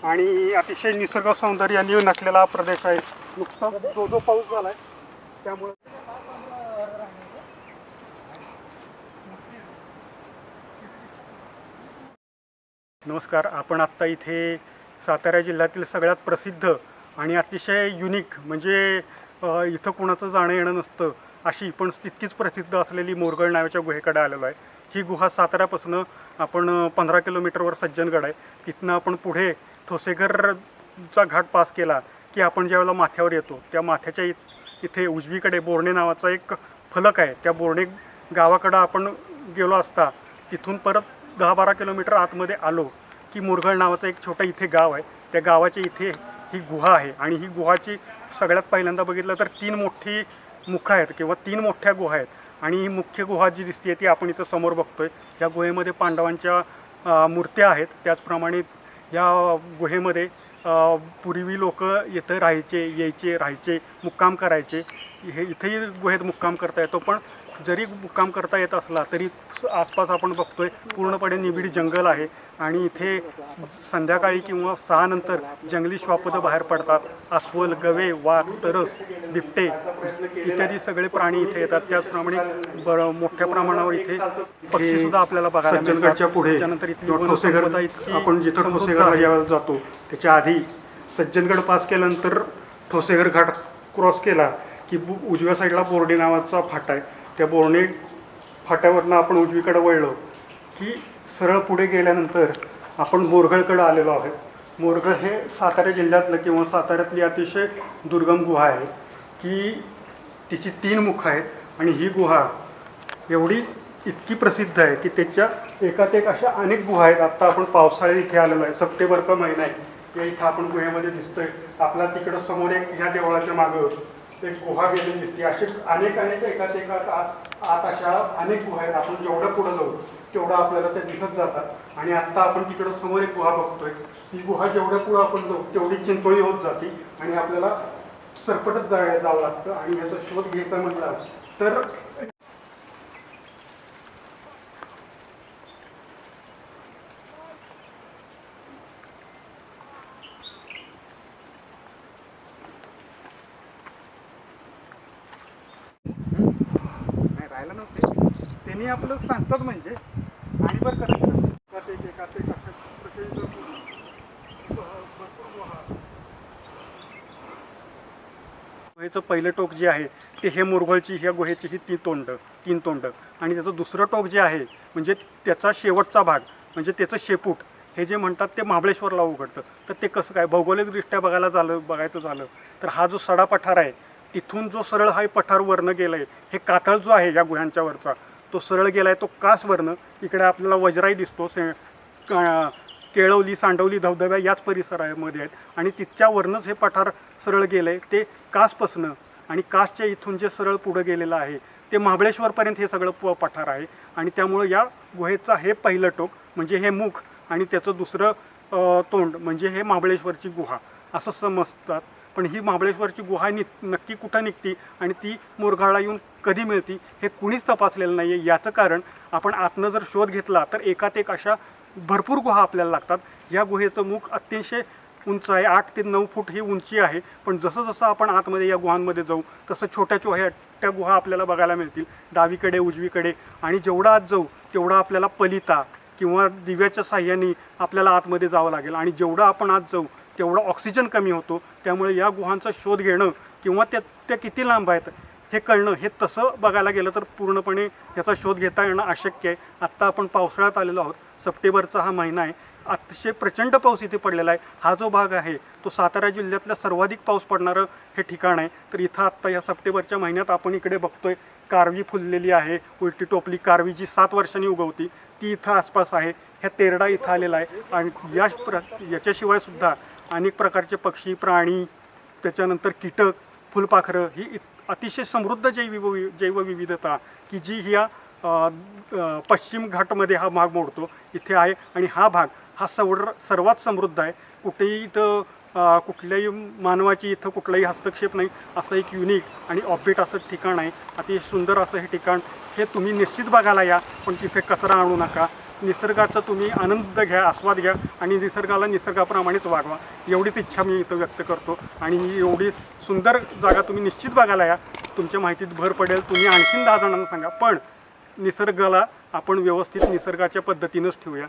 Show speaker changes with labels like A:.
A: आणि अतिशय निसर्ग सौंदर्याने नटलेला प्रदेश आहे। नुकताच जो पाऊस झालाय त्यामुळे नमस्कार, आपण आत्ता इथे सातारा जिल्ह्यातील सगळ्यात प्रसिद्ध आणि अतिशय युनिक म्हणजे इथं कोणाचं जाणं येणं नसतं अशी पण तितकीच प्रसिद्ध असलेली मोरगळ नावाच्या गुहेकडे आलेलो आहे। ही गुहा साताऱ्यापासून आपण 15 किलोमीटरवर सज्जनगड आहे। तिथनं आपण पुढे ठोसेघरचा घाट पास केला की आपण ज्यावेळेला माथ्यावर येतो त्या माथ्याच्या इथे उजवीकडे बोर्णे नावाचा एक फलक आहे। त्या बोर्णे गावाकडं आपण गेलो असता तिथून परत 10-12 किलोमीटर आतमध्ये आलो की मोरगळ नावाचं एक छोटं इथे गाव आहे। त्या गावाच्या इथे ही गुहा आहे आणि ही गुहाची सगळ्यात पहिल्यांदा बघितलं तर 3 मोठी मुखं आहेत किंवा 3 मोठ्या गुहा आहेत आणि ही मुख्य गुहा जी दिसते ती आपण इथं समोर बघतोय। या गुहेमध्ये पांडवांच्या मूर्त्या आहेत। त्याचप्रमाणे या गुहेमध्ये पूर्वी लोक इथं राहायचे मुक्काम करायचे। हे इथेही गुहेत मुक्काम करता येतो, पण जरी मुक्काम करता येत असला तरी आसपास आपण बघतोय पूर्णपणे निबिड जंगल आहे आणि इथे संध्याकाळी किंवा 6 नंतर जंगली श्वापद बाहेर पडतात। अस्वल, गवे, वाघ, तरस, बिबटे इत्यादी सगळे प्राणी इथे येतात। त्याचप्रमाणे मोठ्या प्रमाणावर इथे पक्षी सुद्धा आपल्याला बघायला मिळतात। सज्जनगडच्या पुढे त्यानंतर इथे आपण जिथं ठोसेघर यावेळेला जातो त्याच्या आधी सज्जनगड पास केल्यानंतर ठोसेघर घाट क्रॉस केला की उजव्या साईडला बोर्डे नावाचा फाटा आहे। त्या बोर्णे फाट्यावरनं आपण उजवीकडे वळलो की सरळ पुढे गेल्यानंतर आपण मोरगळकडे आलेलो आहोत। मोरगळ हे सातारा जिल्ह्यातलं किंवा साताऱ्यातली अतिशय दुर्गम गुहा आहे की तिची 3 मुखं आहेत आणि ही गुहा इतकी प्रसिद्ध आहे की त्याच्या एकात एक अशा अनेक गुहा आहेत। आत्ता आपण पावसाळ्यात इथे आलेलो आहे, सप्टेंबरचा महिना आहे। या इथं आपण गुहेमध्ये दिसतोय आपला तिकडं समोर एक ह्या देवळाच्या मागं एक गुहा गेलेली दिसते। असे अनेक एकात आत अशा अनेक गुहा आहेत। आपण जेवढं पुढं जाऊ तेवढं आपल्याला त्या दिसत जातात आणि आत्ता आपण तिकडं समोर एक गुहा बघतोय। ती गुहा जेवढं पुढं आपण जाऊ तेवढी चिंचोळी होत जाते आणि आपल्याला सरपटत जावं लागतं आणि याचा शोध घ्यायचा म्हटला तर राहायला नव्हते त्यांनी आपलं सांगतात म्हणजे आणि बरं गुहेचं पहिलं टोक जे आहे ते हे मोरगळची ह्या गुहेची ही 3 तोंड आणि त्याचं दुसरं टोक जे आहे म्हणजे त्याचा शेवटचा भाग म्हणजे त्याचं शेपूट हे जे म्हणतात ते महाबळेश्वरला उघडतं। तर ते कसं काय भौगोलिकदृष्ट्या बघायचं झालं तर हा जो सडा पठार आहे तिथून जो सरळ हा पठार वरनं गेला आहे, हे कातळ जो आहे या गुह्यांच्या वरचा तो सरळ गेला आहे तो कास वरनं इकडे आपल्याला वज्राई दिसतो। केळवली सांडवली धबधब्या याच परिसरामध्ये आहेत आणि तिथच्यावरनंच हे पठार सरळ गेलं आहे ते कासपासनं आणि कासच्या इथून जे सरळ पुढं गेलेलं आहे ते महाबळेश्वरपर्यंत हे सगळं पठार आहे आणि त्यामुळं या गुहेचा हे पहिलं टोक म्हणजे हे मुख आणि त्याचं दुसरं तोंड म्हणजे हे महाबळेश्वरची गुहा असं समजतात। पण ही महाबळेश्वरची गुहा नक्की कुठं निघती आणि ती मोरगळला येऊन कधी मिळती हे कुणीच तपासलेलं नाही आहे। याचं कारण आपण आतनं जर शोध घेतला तर एकात एक अशा भरपूर गुहा आपल्याला लागतात। या गुहेचं मुख अतिशय उंच आहे, 8 ते 9 फूट ही उंची आहे। पण जसं आपण आतमध्ये या गुहांमध्ये जाऊ तसं छोट्या गुहा आपल्याला बघायला मिळतील डावीकडे उजवीकडे आणि जेवढा आत जाऊ तेवढा आपल्याला पलिता किंवा दिव्याच्या साह्याने आपल्याला आतमध्ये जावं लागेल आणि जेवढं आपण आत जाऊ तेवढा ऑक्सिजन कमी होतो। त्यामुळे या गुहांचा शोध घेणं किंवा त्या किती लांब आहेत हे कळणं हे तसं बघायला गेलं तर पूर्णपणे याचा शोध घेता येणं अशक्य आहे। आत्ता आपण पावसाळ्यात आलेलो आहोत, सप्टेंबरचा हा महिना आहे, अतिशय प्रचंड पाऊस इथे पडलेला आहे। हा जो भाग आहे तो सातारा जिल्ह्यातल्या सर्वाधिक पाऊस पडणारं हे ठिकाण आहे। तर इथं आत्ता या सप्टेंबरच्या महिन्यात आपण इकडे बघतोय कारवी फुललेली आहे, उलटी टोपली कारवी जी 7 वर्षांनी उगवती ती इथं आसपास आहे। ह्या तेरडा इथं आलेला आहे आणि याच्याशिवाय सुद्धा अनेक प्रकारचे पक्षी प्राणी त्याच्यानंतर कीटक फुलपाखरं ही अतिशय समृद्ध जैवविविधता की जी ह्या पश्चिम घाटमध्ये हा भाग मोडतो इथे आहे आणि हा भाग हा सर्वात समृद्ध आहे। कुठेही इथं कुठल्याही मानवाची इथं कुठलाही हस्तक्षेप नाही असं एक युनिक आणि ऑफबीट असं ठिकाण आहे। अतिशय सुंदर असं हे ठिकाण हे तुम्ही निश्चित बघायला या, पण तिथे कचरा आणू नका निसर्गाचा तुम्ही आनंद घ्या, आस्वाद घ्या आणि निसर्गाला निसर्गाप्रमाणेच वागवा. एवढीच इच्छा मी इथं व्यक्त करतो. आणि ही एवढी सुंदर जागा तुम्ही निश्चित बघायला या. तुमच्या माहितीत भर पडेल. तुम्ही आणखीन 10 जणांना सांगा. पण निसर्गाला आपण व्यवस्थित निसर्गाच्या पद्धतीनंच ठेवूया.